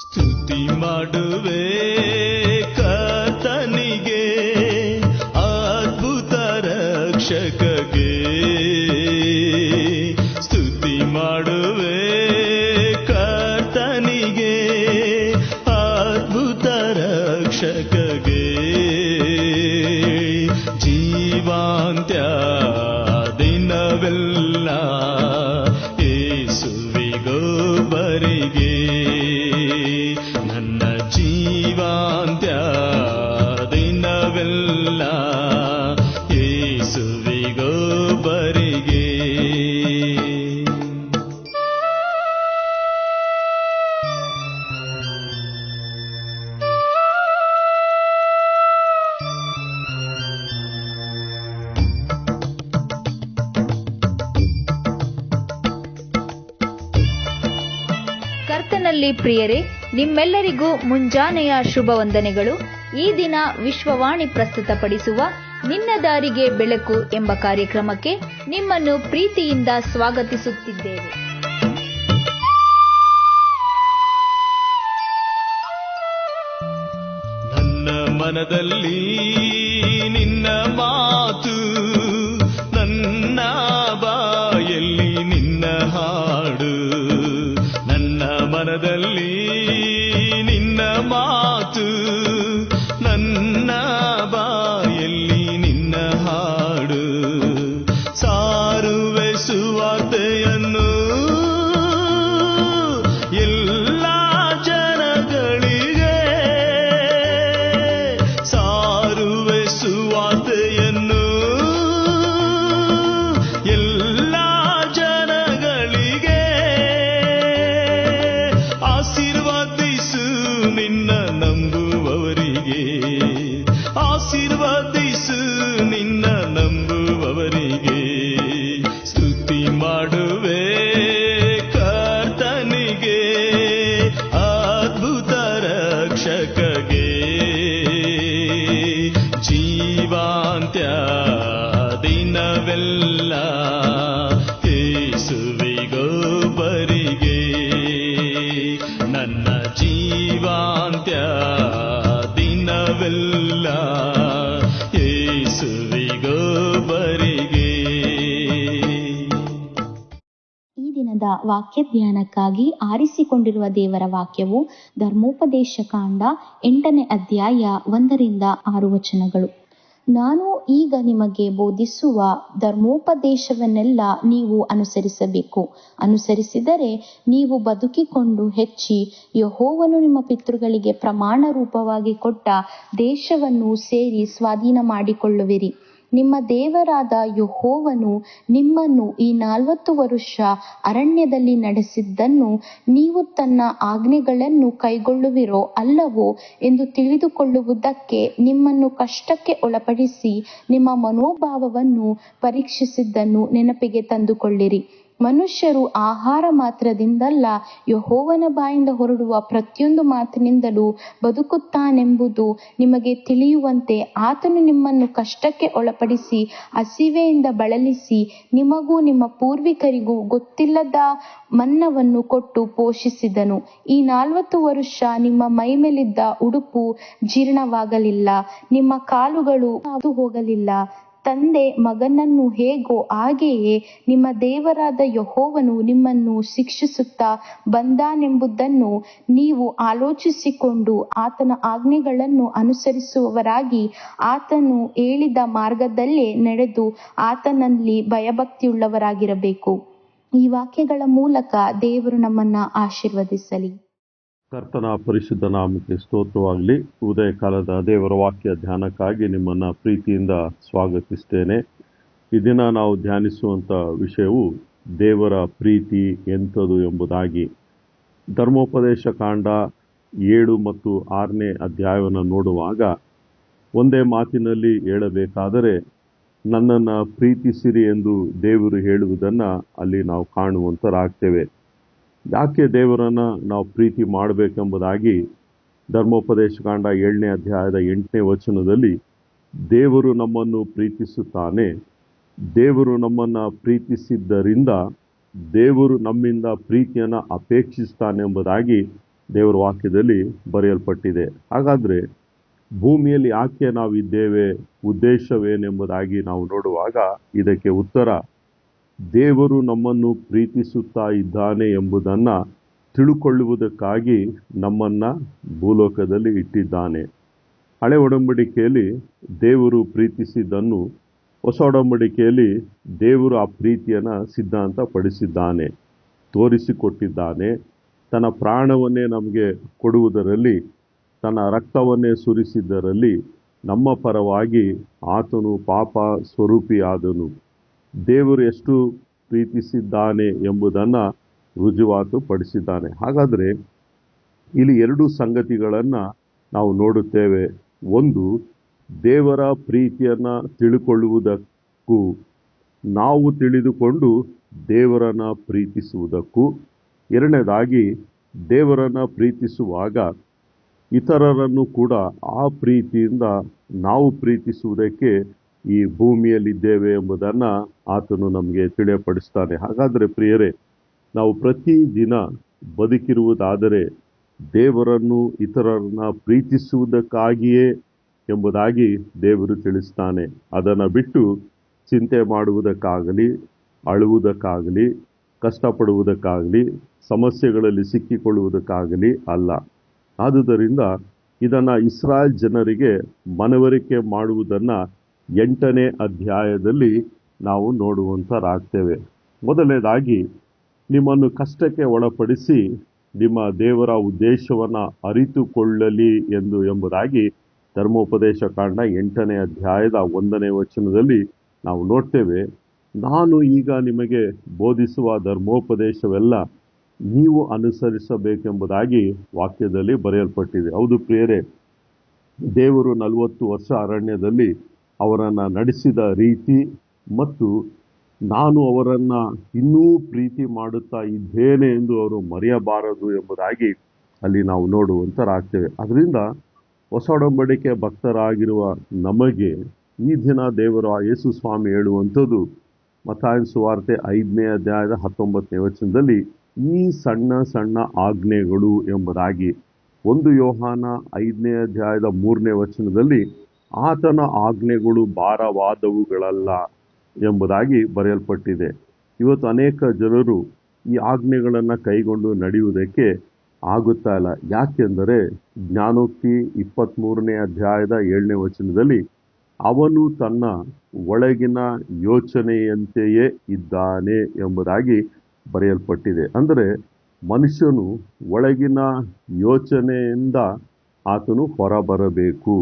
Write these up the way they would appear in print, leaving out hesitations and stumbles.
ಸ್ತುತಿ ಮಾಡುವೆ ಕರ್ತನಿಗೆ, ಅದ್ಭುತ ರಕ್ಷಕಗೆ. ಸ್ತುತಿ ಮಾಡುವೆ ಕರ್ತನಿಗೆ, ಅದ್ಭುತ ರಕ್ಷಕಗೆ. ಜೀವಾಂತ್ಯ ದಿನವೆಲ್ಲ ಯೇಸುವಿಗೊಬ್ಬರಿಗೆ, ನನ್ನ ಜೀವಾಂತ್ಯ ದಿನವೆಲ್ಲ ಯೇಸುವಿಗೊಬ್ಬರಿಗೆ. ಕರ್ತನಲ್ಲಿ ಪ್ರಿಯರೇ, ನಿಮ್ಮೆಲ್ಲರಿಗೂ ಮುಂಜಾನೆಯ ಶುಭ ವಂದನೆಗಳು. ಈ ದಿನ ವಿಶ್ವವಾಣಿ ಪ್ರಸ್ತುತಪಡಿಸುವ ನಿನ್ನ ದಾರಿಗೆ ಬೆಳಕು ಎಂಬ ಕಾರ್ಯಕ್ರಮಕ್ಕೆ ನಿಮ್ಮನ್ನು ಪ್ರೀತಿಯಿಂದ ಸ್ವಾಗತಿಸುತ್ತಿದ್ದೇವೆ. ನನ್ನ ಮನದಲ್ಲಿ ನಿನ್ನ ಮಾತು, ನನ್ನ ಬಾಯಲ್ಲಿ ನಿನ್ನ ಹಾಡು. ನನ್ನ ಮನದಲ್ಲಿ ನಿನ್ನ ಮಾತು, ನನ್ನ ಬಾಯಲ್ಲಿ ನಿನ್ನ ಹಾಡು. ಸಾರುವೆ ಸುವಾರ್ತೆಯನ್ನು ಎಲ್ಲ ಜನಗಳಿಗೆ, ಸಾರುವೆ ಸುವಾರ್ತೆಯನ್ನು ಎಲ್ಲ ಜನಗಳಿಗೆ. ಆಶೀರ್ವದಿಸು ನಿನ್ನ ನಂಬುವವರಿಗೆ, ಆಶೀರ್ವದಿಸು ನಿನ್ನ ನಂಬುವವರಿಗೆ. ಸ್ತುತಿ ಮಾಡುವೆ ಕರ್ತನಿಗೆ, ಅದ್ಭುತ ರಕ್ಷಕಗೆ. ಜೀವಾಂತ್ಯ ದಿನವೆಲ್ಲ ಯೇಸುವಿಗೊಬ್ಬರಿಗೆ, ನನ್ನ ಜೀವಾಂತ್ಯ ದಿನವೆಲ್ಲ ಯೇಸುವಿಗೊಬ್ಬರಿಗೆ. ಈ ದಿನದ ವಾಕ್ಯ ಧ್ಯಾನಕ್ಕಾಗಿ ಆರಿಸಿಕೊಂಡಿರುವ ದೇವರ ವಾಕ್ಯವು ಧರ್ಮೋಪದೇಶ ಕಾಂಡ 8ನೇ ಅಧ್ಯಾಯ 1ರಿಂದ 6 ವಚನಗಳು. ನಾನು ಈಗ ನಿಮಗೆ ಬೋಧಿಸುವ ಧರ್ಮೋಪದೇಶವನ್ನೆಲ್ಲ ನೀವು ಅನುಸರಿಸಬೇಕು. ಅನುಸರಿಸಿದರೆ ನೀವು ಬದುಕಿಕೊಂಡು ಹೆಚ್ಚಿ ಯೆಹೋವನು ನಿಮ್ಮ ಪಿತೃಗಳಿಗೆ ಪ್ರಮಾಣ ರೂಪವಾಗಿ ಕೊಟ್ಟ ದೇಶವನ್ನು ಸೇರಿ ಸ್ವಾಧೀನ ಮಾಡಿಕೊಳ್ಳುವಿರಿ. ನಿಮ್ಮ ದೇವರಾದ ಯೆಹೋವನು ನಿಮ್ಮನ್ನು ಈ 40 ವರುಷ ಅರಣ್ಯದಲ್ಲಿ ನಡೆಸಿದ್ದನ್ನು ನೀವು ತನ್ನ ಆಜ್ಞೆಗಳನ್ನು ಕೈಗೊಳ್ಳುವಿರೋ ಅಲ್ಲವೋ ಎಂದು ತಿಳಿದುಕೊಳ್ಳುವುದಕ್ಕೆ ನಿಮ್ಮನ್ನು ಕಷ್ಟಕ್ಕೆ ಒಳಪಡಿಸಿ ನಿಮ್ಮ ಮನೋಭಾವವನ್ನು ಪರೀಕ್ಷಿಸಿದ್ದನ್ನು ನೆನಪಿಗೆ ತಂದುಕೊಳ್ಳಿರಿ. ಮನುಷ್ಯರು ಆಹಾರ ಮಾತ್ರದಿಂದಲ್ಲ, ಯೆಹೋವನ ಬಾಯಿಂದ ಹೊರಡುವ ಪ್ರತಿಯೊಂದು ಮಾತಿನಿಂದಲೂ ಬದುಕುತ್ತಾನೆಂಬುದು ನಿಮಗೆ ತಿಳಿಯುವಂತೆ ಆತನು ನಿಮ್ಮನ್ನು ಕಷ್ಟಕ್ಕೆ ಒಳಪಡಿಸಿ ಹಸಿವೆಯಿಂದ ಬಳಲಿಸಿ ನಿಮಗೂ ನಿಮ್ಮ ಪೂರ್ವಿಕರಿಗೂ ಗೊತ್ತಿಲ್ಲದ ಮನ್ನವನ್ನು ಕೊಟ್ಟು ಪೋಷಿಸಿದನು. ಈ 40 ವರುಷ ನಿಮ್ಮ ಮೈಮೇಲಿದ್ದ ಉಡುಪು ಜೀರ್ಣವಾಗಲಿಲ್ಲ, ನಿಮ್ಮ ಕಾಲುಗಳು ಹೋಗಲಿಲ್ಲ. ತಂದೆ ಮಗನನ್ನು ಹೇಗೋ ಹಾಗೆಯೇ ನಿಮ್ಮ ದೇವರಾದ ಯೆಹೋವನು ನಿಮ್ಮನ್ನು ಶಿಕ್ಷಿಸುತ್ತಾ ಬಂದಾನೆಂಬುದನ್ನು ನೀವು ಆಲೋಚಿಸಿಕೊಂಡು ಆತನ ಆಜ್ಞೆಗಳನ್ನು ಅನುಸರಿಸುವವರಾಗಿ ಆತನು ಹೇಳಿದ ಮಾರ್ಗದಲ್ಲೇ ನಡೆದು ಆತನಲ್ಲಿ ಭಯಭಕ್ತಿಯುಳ್ಳವರಾಗಿರಬೇಕು. ಈ ವಾಕ್ಯಗಳ ಮೂಲಕ ದೇವರು ನಮ್ಮನ್ನ ಆಶೀರ್ವದಿಸಲಿ. ಕರ್ತನ ಪರಿಶುದ್ಧ ನಾಮಕ್ಕೆ ಸ್ತೋತ್ರವಾಗಲಿ. ಉದಯ ಕಾಲದ ದೇವರ ವಾಕ್ಯ ಧ್ಯಾನಕ್ಕಾಗಿ ನಿಮ್ಮನ್ನು ಪ್ರೀತಿಯಿಂದ ಸ್ವಾಗತಿಸ್ತೇನೆ. ಈ ದಿನ ನಾವು ಧ್ಯಾನಿಸುವಂಥ ವಿಷಯವು ದೇವರ ಪ್ರೀತಿ ಎಂಥದು ಎಂಬುದಾಗಿ. ಧರ್ಮೋಪದೇಶ ಕಾಂಡ 7 ಮತ್ತು 6ನೇ ಅಧ್ಯಾಯವನ್ನು ನೋಡುವಾಗ ಒಂದೇ ಮಾತಿನಲ್ಲಿ ಹೇಳಬೇಕಾದರೆ ನನ್ನನ್ನು ಪ್ರೀತಿಸಿರಿ ಎಂದು ದೇವರು ಹೇಳುವುದನ್ನು ಅಲ್ಲಿ ನಾವು ಕಾಣುವಂತರಾಗ್ತೇವೆ. ಯಾಕೆ ದೇವರನ್ನು ನಾವು ಪ್ರೀತಿ ಮಾಡಬೇಕೆಂಬುದಾಗಿ ಧರ್ಮೋಪದೇಶ ಕಾಂಡ 7ನೇ ಅಧ್ಯಾಯದ 8ನೇ ವಚನದಲ್ಲಿ ದೇವರು ನಮ್ಮನ್ನು ಪ್ರೀತಿಸುತ್ತಾನೆ, ದೇವರು ನಮ್ಮನ್ನು ಪ್ರೀತಿಸಿದ್ದರಿಂದ ದೇವರು ನಮ್ಮಿಂದ ಪ್ರೀತಿಯನ್ನು ಅಪೇಕ್ಷಿಸ್ತಾನೆ ಎಂಬುದಾಗಿ ದೇವರ ವಾಕ್ಯದಲ್ಲಿ ಬರೆಯಲ್ಪಟ್ಟಿದೆ. ಹಾಗಾದರೆ ಭೂಮಿಯಲ್ಲಿ ಯಾಕೆ ನಾವಿದ್ದೇವೆ, ಉದ್ದೇಶವೇನೆಂಬುದಾಗಿ ನಾವು ನೋಡುವಾಗ ಇದಕ್ಕೆ ಉತ್ತರ, ದೇವರು ನಮ್ಮನ್ನು ಪ್ರೀತಿಸುತ್ತಾ ಇದ್ದಾನೆ ಎಂಬುದನ್ನು ತಿಳುಕೊಳ್ಳುವುದಕ್ಕಾಗಿ ನಮ್ಮನ್ನು ಭೂಲೋಕದಲ್ಲಿ ಇಟ್ಟಿದ್ದಾನೆ. ಹಳೆ ಒಡಂಬಡಿಕೆಯಲ್ಲಿ ದೇವರು ಪ್ರೀತಿಸಿದ್ದನ್ನು ಹೊಸ ಒಡಂಬಡಿಕೆಯಲ್ಲಿ ದೇವರು ಆ ಪ್ರೀತಿಯನ್ನು ಸಿದ್ಧಾಂತಪಡಿಸಿದ್ದಾನೆ, ತೋರಿಸಿಕೊಟ್ಟಿದ್ದಾನೆ. ತನ್ನ ಪ್ರಾಣವನ್ನೇ ನಮಗೆ ಕೊಡುವುದರಲ್ಲಿ, ತನ್ನ ರಕ್ತವನ್ನೇ ಸುರಿಸಿದ್ದರಲ್ಲಿ ನಮ್ಮ ಪರವಾಗಿ ಆತನು ಪಾಪ ಸ್ವರೂಪಿಯಾದನು. ದೇವರು ಎಷ್ಟು ಪ್ರೀತಿಸಿದ್ದಾನೆ ಎಂಬುದನ್ನು ರುಜುವಾತು ಪಡಿಸಿದ್ದಾನೆ. ಹಾಗಾದರೆ ಇಲ್ಲಿ ಎರಡು ಸಂಗತಿಗಳನ್ನು ನಾವು ನೋಡುತ್ತೇವೆ. ಒಂದು, ದೇವರ ಪ್ರೀತಿಯನ್ನು ತಿಳುಕೊಳ್ಳುವುದಕ್ಕೂ ನಾವು ತಿಳಿದುಕೊಂಡು ದೇವರನ್ನು ಪ್ರೀತಿಸುವುದಕ್ಕೂ. ಎರಡನೇದಾಗಿ, ದೇವರನ್ನು ಪ್ರೀತಿಸುವಾಗ ಇತರರನ್ನು ಕೂಡ ಆ ಪ್ರೀತಿಯಿಂದ ನಾವು ಪ್ರೀತಿಸುವುದಕ್ಕೆ ಈ ಭೂಮಿಯಲ್ಲಿದ್ದೇವೆ ಎಂಬುದನ್ನು ಆತನು ನಮಗೆ ತಿಳಿಯಪಡಿಸ್ತಾನೆ. ಹಾಗಾದರೆ ಪ್ರಿಯರೇ, ನಾವು ಪ್ರತಿದಿನ ಬದುಕಿರುವುದಾದರೆ ದೇವರನ್ನು ಇತರರನ್ನು ಪ್ರೀತಿಸುವುದಕ್ಕಾಗಿಯೇ ಎಂಬುದಾಗಿ ದೇವರು ತಿಳಿಸ್ತಾನೆ. ಅದನ್ನು ಬಿಟ್ಟು ಚಿಂತೆ ಮಾಡುವುದಕ್ಕಾಗಲಿ, ಅಳುವುದಕ್ಕಾಗಲಿ, ಕಷ್ಟಪಡುವುದಕ್ಕಾಗಲಿ, ಸಮಸ್ಯೆಗಳಲ್ಲಿ ಸಿಕ್ಕಿಕೊಳ್ಳುವುದಕ್ಕಾಗಲಿ ಅಲ್ಲ. ಆದುದರಿಂದ ಇದನ್ನು ಇಸ್ರಾಯೇಲ್ ಜನರಿಗೆ ಮನವರಿಕೆ ಮಾಡುವುದನ್ನು 8ನೇ ಅಧ್ಯಾಯದಲ್ಲಿ ನಾವು ನೋಡುವಂತರಾಗ್ತೇವೆ. ಮೊದಲನೇದಾಗಿ, ನಿಮ್ಮನ್ನು ಕಷ್ಟಕ್ಕೆ ಒಳಪಡಿಸಿ ನಿಮ್ಮ ದೇವರ ಉದ್ದೇಶವನ್ನು ಅರಿತುಕೊಳ್ಳಲಿ ಎಂಬುದಾಗಿ ಧರ್ಮೋಪದೇಶ ಕಾಂಡ 8ನೇ ಅಧ್ಯಾಯದ 1ನೇ ವಚನದಲ್ಲಿ ನಾವು ನೋಡ್ತೇವೆ. ನಾನು ಈಗ ನಿಮಗೆ ಬೋಧಿಸುವ ಧರ್ಮೋಪದೇಶವೆಲ್ಲ ನೀವು ಅನುಸರಿಸಬೇಕೆಂಬುದಾಗಿ ವಾಕ್ಯದಲ್ಲಿ ಬರೆಯಲ್ಪಟ್ಟಿದೆ. ಹೌದು ಪ್ರಿಯರೇ, ದೇವರು 40 ವರ್ಷ ಅರಣ್ಯದಲ್ಲಿ ಅವರನ್ನು ನಡೆಸಿದ ರೀತಿ ಮತ್ತು ನಾನು ಅವರನ್ನು ಇನ್ನೂ ಪ್ರೀತಿ ಮಾಡುತ್ತಾ ಇದ್ದೇನೆ ಎಂದು ಅವರು ಮರೆಯಬಾರದು ಎಂಬುದಾಗಿ ಅಲ್ಲಿ ನಾವು ನೋಡುವಂತರಾಗ್ತೇವೆ. ಅದರಿಂದ ಹೊಸ ಒಡಂಬಡಿಕೆ ಭಕ್ತರಾಗಿರುವ ನಮಗೆ ಈ ದಿನ ದೇವರ ಯೇಸು ಸ್ವಾಮಿ ಹೇಳುವಂಥದ್ದು ಮತ್ತಾಯನ ಸುವಾರ್ತೆ 5ನೇ ಅಧ್ಯಾಯದ 19ನೇ ವಚನದಲ್ಲಿ, ಈ ಸಣ್ಣ ಸಣ್ಣ ಆಜ್ಞೆಗಳು ಎಂಬುದಾಗಿ. 1 ಯೋಹಾನ 5ನೇ ಅಧ್ಯಾಯದ 3ನೇ ವಚನದಲ್ಲಿ, ಆತನ ಆಜ್ಞೆಗಳು ಭಾರವಾದವುಗಳಲ್ಲ ಎಂಬುದಾಗಿ ಬರೆಯಲ್ಪಟ್ಟಿದೆ. ಇವತ್ತು ಅನೇಕ ಜನರು ಈ ಆಜ್ಞೆಗಳನ್ನು ಕೈಗೊಂಡು ನಡೆಯುವುದಕ್ಕೆ ಆಗುತ್ತಾ ಇಲ್ಲ. ಯಾಕೆಂದರೆ ಜ್ಞಾನೋಕ್ತಿ 23ನೇ ಅಧ್ಯಾಯದ 7ನೇ ವಚನದಲ್ಲಿ, ಅವನು ತನ್ನ ಒಳಗಿನ ಯೋಚನೆಯಂತೆಯೇ ಇದ್ದಾನೆ ಎಂಬುದಾಗಿ ಬರೆಯಲ್ಪಟ್ಟಿದೆ. ಅಂದರೆ ಮನುಷ್ಯನು ಒಳಗಿನ ಯೋಚನೆಯಿಂದ ಆತನು ಹೊರಬರಬೇಕು.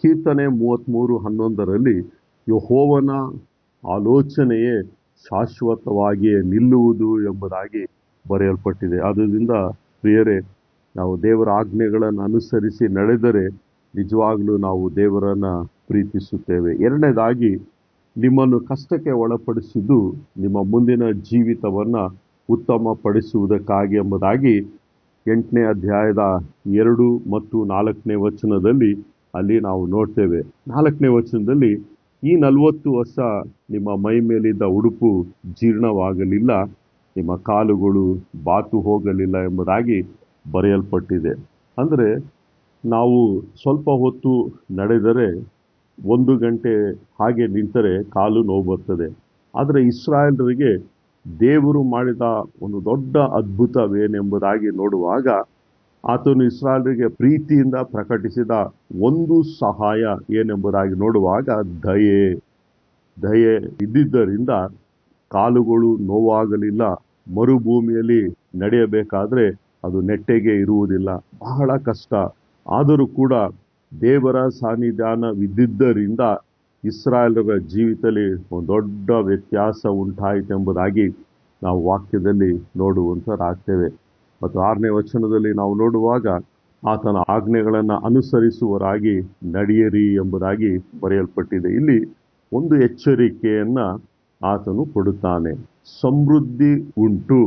ಕೀರ್ತನೆ 33:11ರಲ್ಲಿ, ಯೆಹೋವನ ಆಲೋಚನೆಯೇ ಶಾಶ್ವತವಾಗಿಯೇ ನಿಲ್ಲುವುದು ಎಂಬುದಾಗಿ ಬರೆಯಲ್ಪಟ್ಟಿದೆ. ಆದ್ದರಿಂದ ಪ್ರಿಯರೇ, ನಾವು ದೇವರ ಆಜ್ಞೆಗಳನ್ನು ಅನುಸರಿಸಿ ನಡೆದರೆ ನಿಜವಾಗಲೂ ನಾವು ದೇವರನ್ನು ಪ್ರೀತಿಸುತ್ತೇವೆ. ಎರಡನೇದಾಗಿ, ನಿಮ್ಮನ್ನು ಕಷ್ಟಕ್ಕೆ ಒಳಪಡಿಸಿದ್ದು ನಿಮ್ಮ ಮುಂದಿನ ಜೀವಿತವನ್ನು ಉತ್ತಮಪಡಿಸುವುದಕ್ಕಾಗಿ ಎಂಬುದಾಗಿ 8ನೇ ಅಧ್ಯಾಯದ 2 ಮತ್ತು 4ನೇ ವಚನದಲ್ಲಿ ಅಲ್ಲಿ ನಾವು ನೋಡ್ತೇವೆ. 4ನೇ ವಚನದಲ್ಲಿ, ಈ 40 ವರ್ಷ ನಿಮ್ಮ ಮೈ ಮೇಲಿದ್ದ ಉಡುಪು ಜೀರ್ಣವಾಗಲಿಲ್ಲ, ನಿಮ್ಮ ಕಾಲುಗಳು ಬಾತು ಹೋಗಲಿಲ್ಲ ಎಂಬುದಾಗಿ ಬರೆಯಲ್ಪಟ್ಟಿದೆ. ಅಂದರೆ ನಾವು ಸ್ವಲ್ಪ ಹೊತ್ತು ನಡೆದರೆ 1 ಗಂಟೆ ಹಾಗೆ ನಿಂತರೆ ಕಾಲು ನೋವು ಬರ್ತದೆ. ಆದರೆ ಇಸ್ರಾಯೇಲರಿಗೆ ದೇವರು ಮಾಡಿದ ಒಂದು ದೊಡ್ಡ ಅದ್ಭುತವೇನೆಂಬುದಾಗಿ ನೋಡುವಾಗ, ಆತನು ಇಸ್ರಾಯೇಲರಿಗೆ ಪ್ರೀತಿಯಿಂದ ಪ್ರಕಟಿಸಿದ ಒಂದು ಸಹಾಯ ಏನೆಂಬುದಾಗಿ ನೋಡುವಾಗ, ದಯೆ ಇದ್ದಿದ್ದರಿಂದ ಕಾಲುಗಳು ನೋವಾಗಲಿಲ್ಲ. ಮರುಭೂಮಿಯಲ್ಲಿ ನಡೆಯಬೇಕಾದ್ರೆ ಅದು ನೆಟ್ಟಗೆ ಇರುವುದಿಲ್ಲ, ಬಹಳ ಕಷ್ಟ. ಆದರೂ ಕೂಡ ದೇವರ ಸಾನ್ನಿಧ್ಯವಿದ್ದಿದ್ದರಿಂದ ಇಸ್ರಾಯೇಲರ ಜೀವಿತದಲ್ಲಿ ಒಂದು ದೊಡ್ಡ ವ್ಯತ್ಯಾಸ ಉಂಟಾಯಿತೆಂಬುದಾಗಿ ನಾವು ವಾಕ್ಯದಲ್ಲಿ ನೋಡುವಂತರಾಗ್ತೇವೆ. ಮತ್ತು 6ನೇ ವಚನದಲ್ಲಿ ನಾವು ನೋಡುವಾಗ, ಆತನ ಆಜ್ಞೆಗಳನ್ನು ಅನುಸರಿಸುವರಾಗಿ ನಡೆಯಿರಿ ಎಂಬುದಾಗಿ ಬರೆಯಲ್ಪಟ್ಟಿದೆ. ಇಲ್ಲಿ ಒಂದು ಎಚ್ಚರಿಕೆಯನ್ನು ಆತನು ಕೊಡುತ್ತಾನೆ. ಸಮೃದ್ಧಿ ಉಂಟು,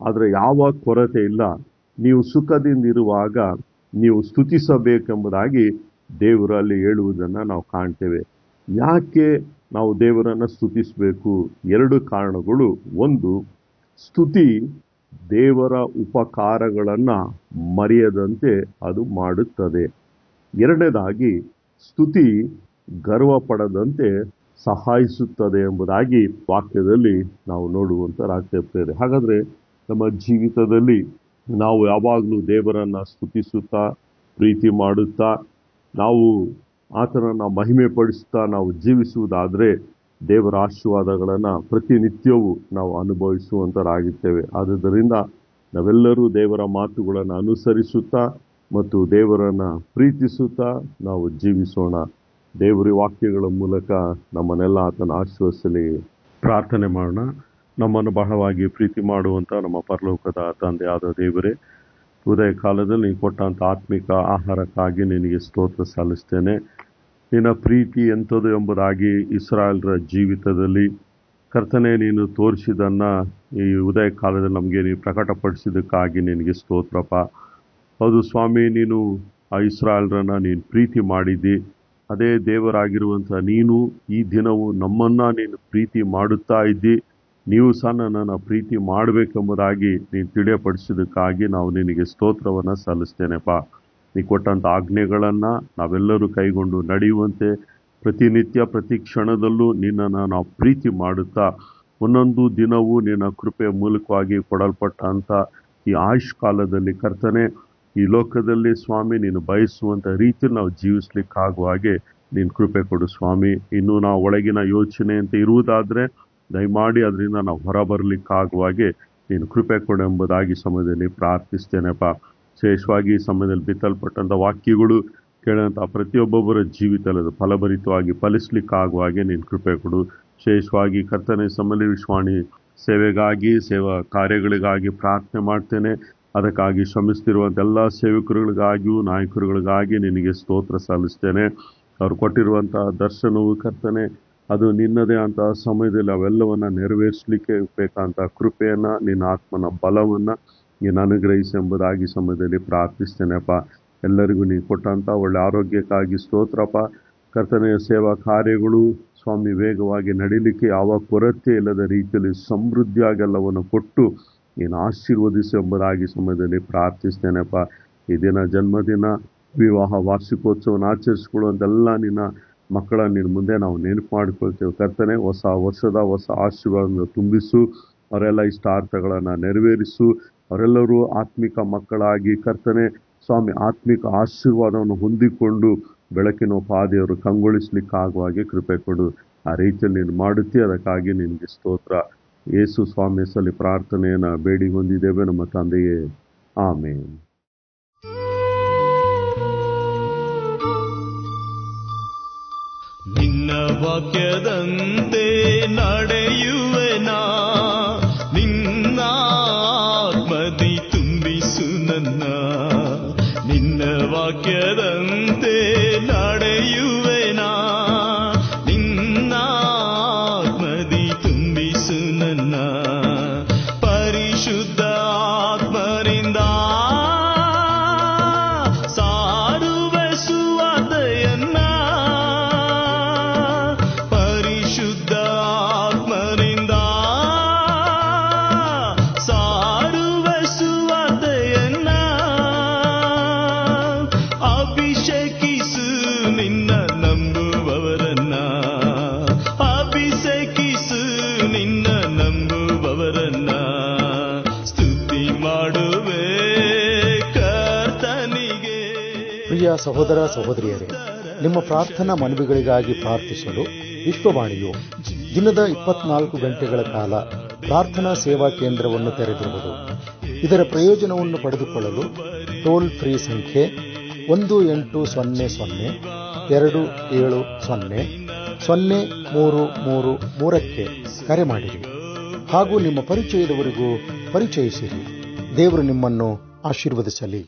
ಆದರೆ ಯಾವ ಕೊರತೆ ಇಲ್ಲ. ನೀವು ಸುಖದಿಂದಿರುವಾಗ ನೀವು ಸ್ತುತಿಸಬೇಕೆಂಬುದಾಗಿ ದೇವರಲ್ಲಿ ಹೇಳುವುದನ್ನು ನಾವು ಕಾಣ್ತೇವೆ. ಯಾಕೆ ನಾವು ದೇವರನ್ನು ಸ್ತುತಿಸಬೇಕು? 2 ಕಾರಣಗಳು. ಒಂದು, ಸ್ತುತಿ ದೇವರ ಉಪಕಾರಗಳನ್ನ ಮರೆಯದಂತೆ ಅದು ಮಾಡುತ್ತದೆ. ಎರಡನೇದಾಗಿ ಸ್ತುತಿ ಗರ್ವ ಪಡದಂತೆ ಸಹಾಯಿಸುತ್ತದೆ ಎಂಬುದಾಗಿ ವಾಕ್ಯದಲ್ಲಿ ನಾವು ನೋಡುವಂತರಾಗ್ತಿರ್ತೇವೆ. ಹಾಗಾದ್ರೆ ನಮ್ಮ ಜೀವಿತದಲ್ಲಿ ನಾವು ಯಾವಾಗಲೂ ದೇವರನ್ನ ಸ್ತುತಿಸುತ್ತಾ ಪ್ರೀತಿ ಮಾಡುತ್ತಾ ನಾವು ಆತನನ್ನ ಮಹಿಮೆ ಪಡಿಸುತ್ತಾ ನಾವು ಜೀವಿಸುವುದಾದ್ರೆ ದೇವರ ಆಶೀರ್ವಾದಗಳನ್ನ ಪ್ರತಿನಿತ್ಯವೂ ನಾವು ಅನುಭವಿಸುವಂತರಾಗಿರ್ತೇವೆ. ಆದುದರಿಂದ ನಾವೆಲ್ಲರೂ ದೇವರ ಮಾತುಗಳನ್ನು ಅನುಸರಿಸುತ್ತಾ ಮತ್ತು ದೇವರನ್ನ ಪ್ರೀತಿಸುತ್ತಾ ನಾವು ಜೀವಿಸೋಣ. ದೇವರ ವಾಕ್ಯಗಳ ಮೂಲಕ ನಮ್ಮನ್ನೆಲ್ಲ ಆತನ ಆಶೀರ್ವದಿಸಲಿ. ಪ್ರಾರ್ಥನೆ ಮಾಡೋಣ. ನಮ್ಮನ್ನು ಬಹಳವಾಗಿ ಪ್ರೀತಿ ಮಾಡುವಂತ ನಮ್ಮ ಪರಲೋಕದ ತಂದೆಯಾದ ದೇವರೇ, ಉದಯ ಕಾಲದಲ್ಲಿ ನೀನು ಕೊಟ್ಟಂತ ಆತ್ಮಿಕ ಆಹಾರಕ್ಕಾಗಿ ನಿನಗೆ ಸ್ತೋತ್ರ ಸಲ್ಲಿಸ್ತೇನೆ. ನಿನ್ನ ಪ್ರೀತಿ ಎಂಥದ್ದು ಎಂಬುದಾಗಿ ಇಸ್ರಾಯೇಲರ ಜೀವಿತದಲ್ಲಿ ಕರ್ತನೆ ನೀನು ತೋರಿಸಿದನ್ನ ಈ ಉದಯ ಕಾಲದಲ್ಲಿ ನಮಗೆ ನೀನು ಪ್ರಕಟಪಡಿಸಿದ್ದಕ್ಕಾಗಿ ನಿನಗೆ ಸ್ತೋತ್ರಪ್ಪ. ಹೌದು ಸ್ವಾಮಿ, ನೀನು ಆ ಇಸ್ರಾಯೇಲರನ್ನ ನೀನು ಪ್ರೀತಿ ಮಾಡಿದ್ದಿ. ಅದೇ ದೇವರಾಗಿರುವಂಥ ನೀನು ಈ ದಿನವೂ ನಮ್ಮನ್ನ ನೀನು ಪ್ರೀತಿ ಮಾಡುತ್ತಾ ಇದ್ದಿ. ನೀವು ಸಹ ನನ್ನನ್ನು ಪ್ರೀತಿ ಮಾಡಬೇಕೆಂಬುದಾಗಿ ನೀನು ತಿಳಿಯಪಡಿಸಿದ್ದಕ್ಕಾಗಿ ನಾವು ನಿನಗೆ ಸ್ತೋತ್ರವನ್ನು ಸಲ್ಲಿಸ್ತೇನೆಪ್ಪ. ನೀ ಕೊಟ್ಟಂಥ ಆಜ್ಞೆಗಳನ್ನು ನಾವೆಲ್ಲರೂ ಕೈಗೊಂಡು ನಡೆಯುವಂತೆ ಪ್ರತಿನಿತ್ಯ ಪ್ರತಿ ಕ್ಷಣದಲ್ಲೂ ನಿನ್ನನ್ನು ನಾವು ಪ್ರೀತಿ ಮಾಡುತ್ತಾ ಒಂದೊಂದು ದಿನವೂ ನಿನ್ನ ಕೃಪೆಯ ಮೂಲಕವಾಗಿ ಕೊಡಲ್ಪಟ್ಟಂಥ ಈ ಆಯುಷ್ ಕಾಲದಲ್ಲಿ ಕರ್ತನೆ ಈ ಲೋಕದಲ್ಲಿ ಸ್ವಾಮಿ ನೀನು ಬಯಸುವಂಥ ರೀತಿಯಲ್ಲಿ ನಾವು ಜೀವಿಸ್ಲಿಕ್ಕಾಗುವ ಹಾಗೆ ನೀನು ಕೃಪೆ ಕೊಡು ಸ್ವಾಮಿ. ಇನ್ನು ನಾವು ಒಳಗಿನ ಯೋಚನೆ ಅಂತ ಇರುವುದಾದರೆ ದಯಮಾಡಿ ಅದರಿಂದ ನಾವು ಹೊರಬರಲಿಕ್ಕಾಗುವ ಹಾಗೆ ನೀನು ಕೃಪೆ ಕೊಡು ಎಂಬುದಾಗಿ ಸಮಯದಲ್ಲಿ ಪ್ರಾರ್ಥಿಸ್ತೇನೆಪ್ಪ. ವಿಶೇಷವಾಗಿ ಈ ಸಮಯದಲ್ಲಿ ಬಿತ್ತಲ್ಪಟ್ಟಂಥ ವಾಕ್ಯಗಳು ಕೇಳಂಥ ಪ್ರತಿಯೊಬ್ಬೊಬ್ಬರ ಜೀವಿತದಲ್ಲಿ ಅದು ಫಲಭರಿತವಾಗಿ ಫಲಿಸ್ಲಿಕ್ಕಾಗುವ ಹಾಗೆ ನೀನು ಕೃಪೆ ಕೊಡು. ವಿಶೇಷವಾಗಿ ಕರ್ತನೆ ಸಮಯದಲ್ಲಿ ವಿಶ್ವಾಣಿ ಸೇವೆಗಾಗಿ ಸೇವಾ ಕಾರ್ಯಗಳಿಗಾಗಿ ಪ್ರಾರ್ಥನೆ ಮಾಡ್ತೇನೆ. ಅದಕ್ಕಾಗಿ ಶ್ರಮಿಸ್ತಿರುವಂಥ ಎಲ್ಲ ಸೇವಕರುಗಳಿಗಾಗಿಯೂ ನಾಯಕರುಗಳಿಗಾಗಿ ನಿನಗೆ ಸ್ತೋತ್ರ ಸಲ್ಲಿಸ್ತೇನೆ. ಅವ್ರು ಕೊಟ್ಟಿರುವಂಥ ದರ್ಶನವು ಕರ್ತನೆ ಅದು ನಿನ್ನದೇ ಅಂತ ಸಮಯದಲ್ಲಿ ಅವೆಲ್ಲವನ್ನ ನೆರವೇರಿಸಲಿಕ್ಕೆ ಬೇಕಂತ ಕೃಪೆಯನ್ನ ನಿನ್ನ ಆತ್ಮನ ಬಲವನ್ನ ನೀನು ಅನುಗ್ರಹಿಸಿ ಎಂಬುದಾಗಿ ಸಮಯದಲ್ಲಿ ಪ್ರಾರ್ಥಿಸ್ತೇನೆಪ್ಪ. ಎಲ್ಲರಿಗೂ ನೀನು ಕೊಟ್ಟಂಥ ಒಳ್ಳೆ ಆರೋಗ್ಯಕ್ಕಾಗಿ ಸ್ತೋತ್ರಪ್ಪ. ಕರ್ತನೆಯ ಸೇವಾ ಕಾರ್ಯಗಳು ಸ್ವಾಮಿ ವೇಗವಾಗಿ ನಡೀಲಿಕ್ಕೆ ಯಾವ ಕೊರತೆ ಇಲ್ಲದ ರೀತಿಯಲ್ಲಿ ಸಮೃದ್ಧಿಯಾಗಿ ಎಲ್ಲವನ್ನು ಕೊಟ್ಟು ನೀನು ಆಶೀರ್ವದಿಸಿ ಎಂಬುದಾಗಿ ಸಮಯದಲ್ಲಿ ಪ್ರಾರ್ಥಿಸ್ತೇನೆಪ್ಪ. ಈ ದಿನ ಜನ್ಮದಿನ ವಿವಾಹ ವಾರ್ಷಿಕೋತ್ಸವನ ಆಚರಿಸಿಕೊಳ್ಳುವಂತೆಲ್ಲ ನಿನ್ನ ಮಕ್ಕಳ ನಿನ್ನ ಮುಂದೆ ನಾವು ನೆನಪು ಮಾಡಿಕೊಳ್ತೇವೆ ಕರ್ತನೆ. ಹೊಸ ವರ್ಷದ ಹೊಸ ಆಶೀರ್ವಾದವನ್ನು ತುಂಬಿಸು, ಅವರೆಲ್ಲ ಇಷ್ಟಾರ್ಥಗಳನ್ನು ನೆರವೇರಿಸು, ಅವರೆಲ್ಲರೂ ಆತ್ಮಿಕ ಮಕ್ಕಳಾಗಿ ಕರ್ತನೆ ಸ್ವಾಮಿ ಆತ್ಮಿಕ ಆಶೀರ್ವಾದವನ್ನು ಹೊಂದಿಕೊಂಡು ಬೆಳಕಿನ ಪಾದೆಯವರು ಕಂಗೊಳಿಸ್ಲಿಕ್ಕಾಗುವ ಹಾಗೆ ಕೃಪೆ ಕೊಡು. ಆ ರೀತಿಯಲ್ಲಿ ನೀನು ಮಾಡುತ್ತೀಯ, ಅದಕ್ಕಾಗಿ ನಿನಗೆ ಸ್ತೋತ್ರ. ಯೇಸು ಸ್ವಾಮಿ ಹೆಸರಲ್ಲಿ ಪ್ರಾರ್ಥನೆಯನ್ನು ಬೇಡಿ ಹೊಂದಿದ್ದೇವೆ ನಮ್ಮ ತಂದೆಯೇ, ಆಮೇನ್. ನಿನ್ನ ವಾಕ್ಯದಂತೆ ನಡೆಯುವೆನಾ, ನಿನ್ನ ಆತ್ಮದಿ ತುಂಬಿಸು ನನ್ನ. ನಿನ್ನ ವಾಕ್ಯದಂತೆ ನಡೆಯುವೆನಾ, ನಿನ್ನ ಆತ್ಮದಿ ತುಂಬಿಸು ನನ್ನ. ಪರಿಶುದ್ಧ ಆತ್ಮರಿಂದ ಸಾರುವ ಸುವಾರ್ತೆಯನ್ನ, ಪರಿಶುದ್ಧ ಆತ್ಮರಿಂದ ಸಾರುವ ಸುವಾರ್ತೆಯನ್ನ. ಅಭಿಷೇಕಿಸು ನಿನ್ನ ನಂಬುವವರನ್ನ, ಅಭಿಷೇಕಿಸು ನಿನ್ನ ನಂಬುವವರನ್ನ. ಸ್ತುತಿ ಮಾಡುವೆ ಕರ್ತನಿಗೆ. ಪ್ರಿಯ ಸಹೋದರ ಸಹೋದರಿಯರೇ, ನಿಮ್ಮ ಪ್ರಾರ್ಥನಾ ಮನವಿಗಳಿಗಾಗಿ ಪ್ರಾರ್ಥಿಸಲು ವಿಶ್ವವಾಣಿಯು ದಿನದ 24 ಗಂಟೆಗಳ ಕಾಲ ಪ್ರಾರ್ಥನಾ ಸೇವಾ ಕೇಂದ್ರವನ್ನು ತೆರೆದಿರುವುದು. ಇದರ ಪ್ರಯೋಜನವನ್ನು ಪಡೆದುಕೊಳ್ಳಲು ಟೋಲ್ ಫ್ರೀ ಸಂಖ್ಯೆ 1800-270-0333ಕ್ಕೆ ಕರೆ ಮಾಡಿರಿ ಹಾಗೂ ನಿಮ್ಮ ಪರಿಚಯದವರಿಗೂ ಪರಿಚಯಿಸಿರಿ. ದೇವರು ನಿಮ್ಮನ್ನು ಆಶೀರ್ವದಿಸಲಿ.